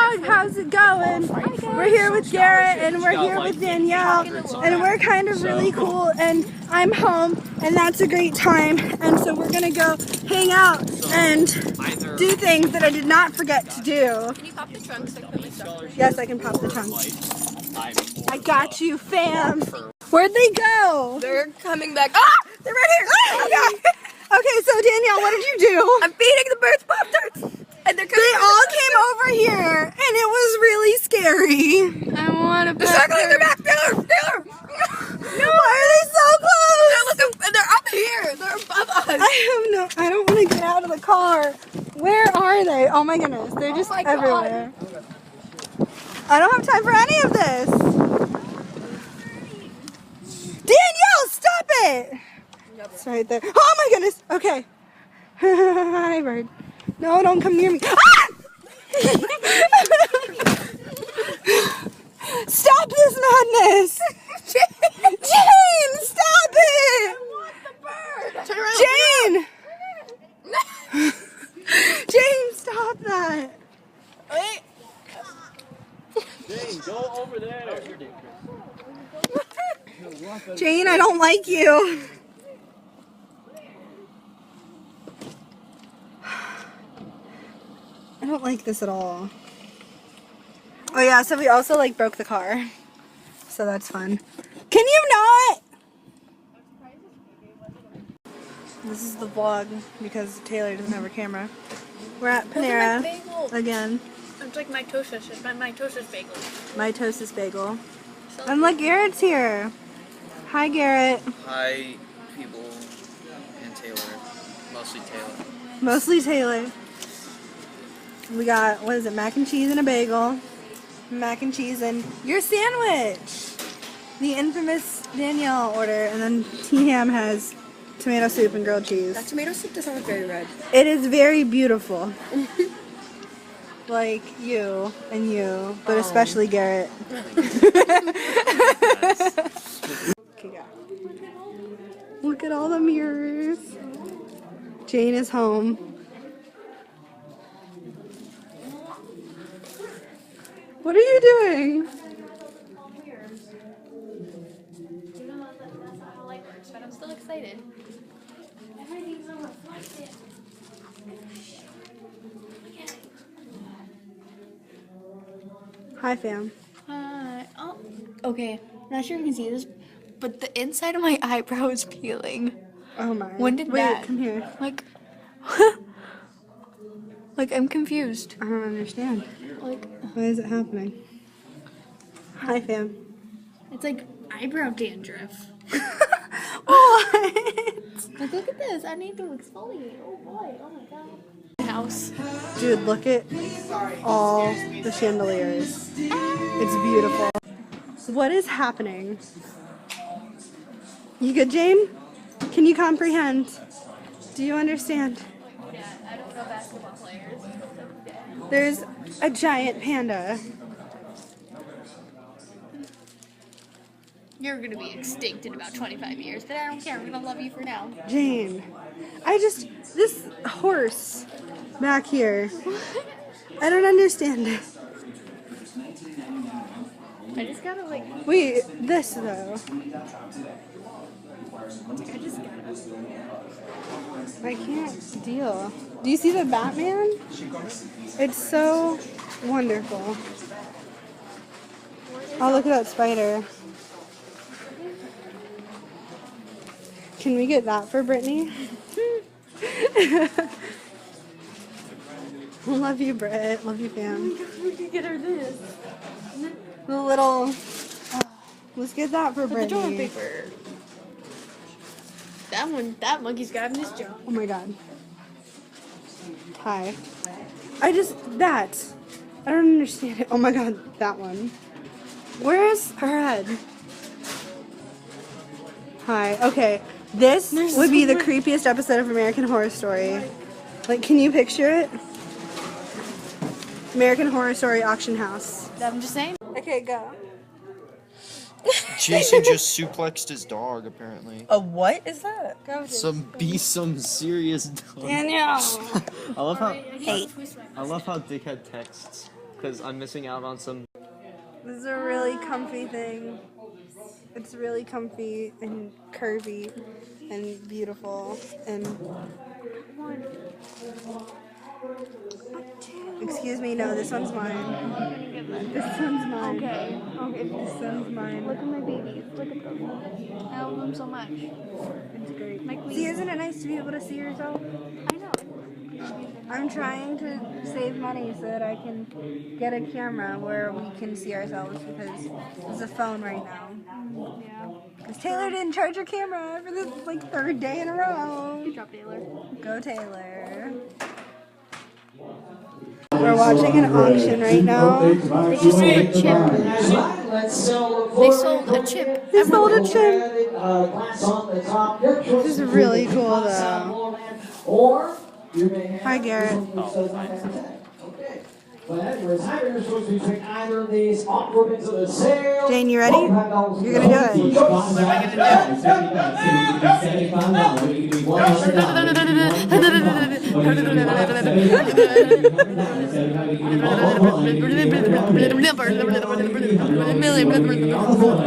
vlog. How's it going? We're here with Garrett and we're here with Danielle and we're kind of really cool and I'm home and that's a great time and so we're gonna go hang out and do things that I did not forget to do. Can you pop the trunk so I can put my stuff? Yes, I can pop the trunk. I got you, fam. Where'd they go? They're coming back. Ah! They're right here. Oh, God. Okay, so Danielle, what did you do? I'm feeding the birds Pop-Tarts. And they're coming. They all came over here, and it was really scary. I want to pet circling their back. There. No, why are they so close? They're up here. They're above us. I don't want to get out of the car. Where are they? Oh my goodness, they're just my everywhere. I don't have time for any of this. Danielle, stop it! It's right there. Oh my goodness. Okay. Hi, bird. No, don't come near me. Ah! Stop this madness! Jane, stop it! I want the bird. Turn around. Jane! Jane, stop that! Wait. Jane, go over there. Jane, I don't like you. I don't like this at all. Oh yeah, so we also like broke the car. So that's fun. Can you not? This is the vlog because Taylor doesn't have her camera. We're at Panera again. It's like my toasters. It's my toasters bagel. My Toast's Bagel. And look, Garrett's here. Hi, Garrett. Hi, people, and Taylor. Mostly Taylor. Mostly Taylor. We got, what is it, mac and cheese and a bagel. Mac and cheese and your sandwich. The infamous Danielle order. And then T-Ham has tomato soup and grilled cheese. That tomato soup doesn't look very red. It is very beautiful. Like you and you, but especially Garrett. Okay, go. Look at all the mirrors. Jane is home. What are you doing? But I'm still excited. Hi, fam. Hi. Oh, okay. Not sure if you can see this, but the inside of my eyebrow is peeling. Oh my. When did Wait, that? come here. Like, like I'm confused. I don't understand. Like, Why is it happening? Hi, fam. it's like eyebrow dandruff. What? Like, look at this. I need to exfoliate. Oh boy. Oh my god. House. Dude, look at all the chandeliers. It's beautiful. What is happening? You good, Jane? Can you comprehend? Do you understand? Yeah, I don't know basketball players. There's a giant panda. You're gonna be extinct in about 25 years, but I don't care. I'm gonna love you for now. Jane, this horse back here, I don't understand it. I just gotta like. Wait, this though. I just gotta. I can't deal. Do you see the Batman? It's so wonderful. Oh, look at that spider. Can we get that for Brittany? Love you, Britt. Love you, fam. We can get her this. The little... let's get that for The toilet Brittany. paper. That monkey's got him this job. Oh my god. Hi. That. I don't understand it. Oh my god, that one. Where is her head? Hi. Okay. This would be the creepiest episode of American Horror Story. Like, can you picture it? American Horror Story auction house. I'm just saying. Okay, go. Jason just suplexed his dog, apparently. A what is that? Go. Some serious dog. Danielle. I love how Hey. dickhead texts. because I'm missing out on some. This is a really comfy thing. It's really comfy and curvy and beautiful and excuse me, no, this one's mine. This one's mine. Okay. This one's mine. Look at my babies. Look at them. I love them so much. It's great. My queen. See, isn't it nice to be able to see yourself? I know. I'm trying to save money so that I can get a camera where we can see ourselves because there's a phone right now. Yeah. Because Taylor didn't charge her camera for the like third day in a row. Good job, Taylor. Go Taylor. We're watching an auction right now. They just sold a chip. They sold a chip. They sold a chip. This is really cool though. Hi Garrett. Jane, you ready? You're gonna do it.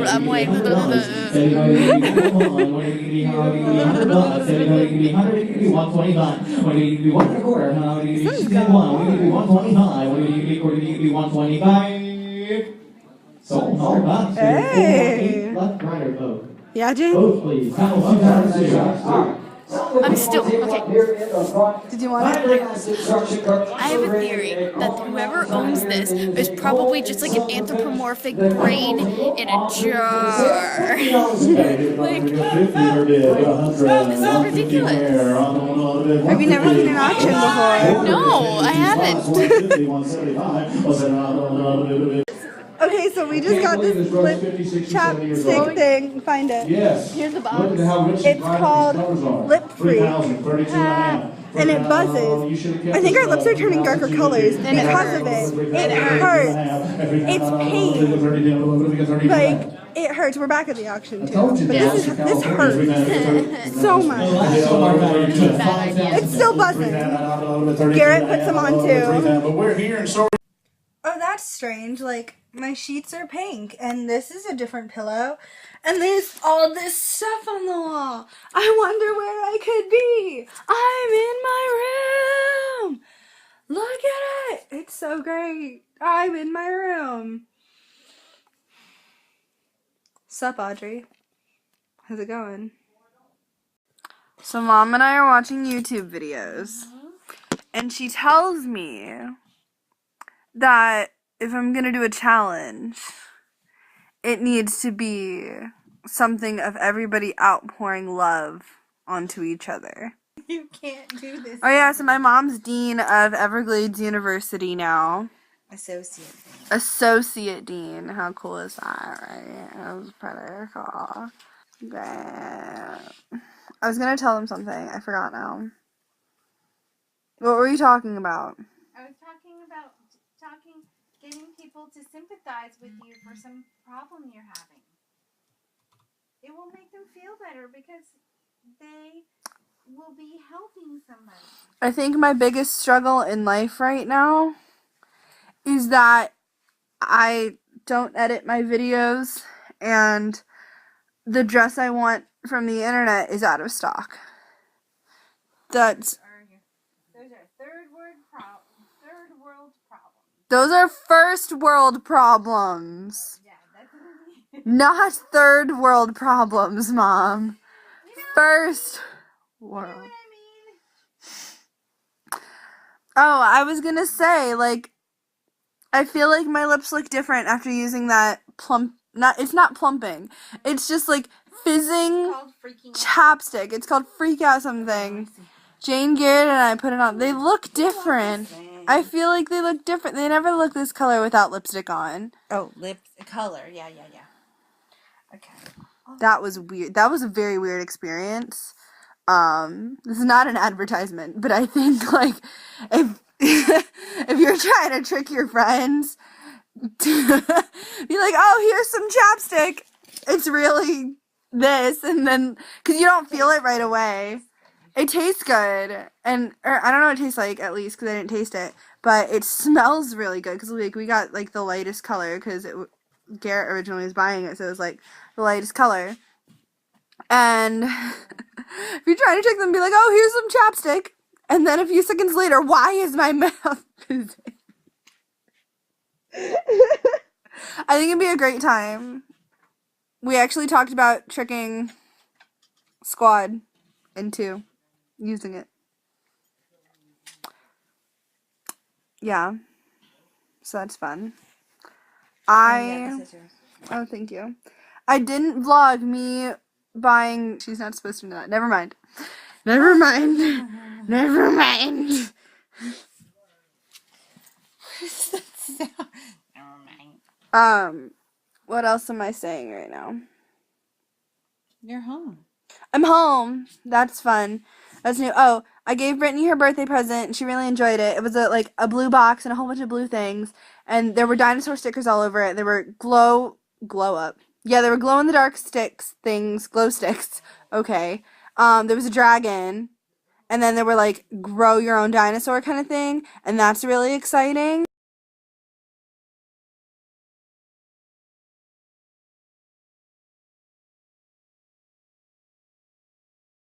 I'm waiting. Hey. Yeah, Jane? I'm still okay. Did you want it? I have a theory that whoever owns this is probably just like an anthropomorphic brain in a jar. Like, this is ridiculous. Have you never seen an auction before? No, I haven't. Okay, so we just got this lip chapstick thing. Find it. Yes. Here's the box. It's called Lip Free. And it buzzes. I think our lips are turning darker colors because of it. It hurts. It's pain. Like, it hurts. We're back at the auction too. But this hurts so much. It's still buzzing. Garrett put some on too. But we're here and so. Oh, that's strange. Like, my sheets are pink, and this is a different pillow, and there's all this stuff on the wall. I wonder where I could be. I'm in my room. Look at it. It's so great. I'm in my room. Sup, Audrey? How's it going? So Mom and I are watching YouTube videos, and she tells me that if I'm gonna do a challenge, it needs to be something of everybody outpouring love onto each other. You can't do this. Oh yeah, so my mom's dean of Everglades University now. Associate dean. How cool is that, right? That was pretty cool. Great. I was gonna tell them something. I forgot now. What were you talking about? I was talking about getting people to sympathize with you for some problem you're having. It will make them feel better because they will be helping somebody. I think my biggest struggle in life right now is that I don't edit my videos and the dress I want from the internet is out of stock. Those are third world problems. Those are first world problems. Yeah, that's Not third world problems, Mom. First world. what I mean. Oh, I was gonna say, like, I feel like my lips look different after using that it's not plumping. It's just like fizzing chapstick. It's called Freak Out something. Jane, Garrett, and I put it on. They look different. I feel like they look different. They never look this color without lipstick on. Oh, lip color. Yeah. Okay. That was weird. That was a very weird experience. This is not an advertisement, but I think, like, if if you're trying to trick your friends to be like, oh, here's some chapstick, it's really this, and then, because you don't feel it right away. It tastes good, or I don't know what it tastes like, at least, because I didn't taste it, but it smells really good because we got like the lightest color because Garrett originally was buying it, so it was like the lightest color. And if you try to trick them, be like, oh, here's some chapstick, and then a few seconds later, why is my mouth oozing? I think it'd be a great time. We actually talked about tricking Squad into using it. Yeah. So that's fun. Oh, thank you. I didn't vlog me buying... She's not supposed to know that. Never mind. Never mind. Never mind. What else am I saying right now? You're home. I'm home. That's fun. That's new. Oh, I gave Brittany her birthday present, and she really enjoyed it. It was a blue box and a whole bunch of blue things, and there were dinosaur stickers all over it. There were glow up. Yeah, there were glow in the dark glow sticks. Okay. There was a dragon, and then there were like grow your own dinosaur kind of thing, and that's really exciting.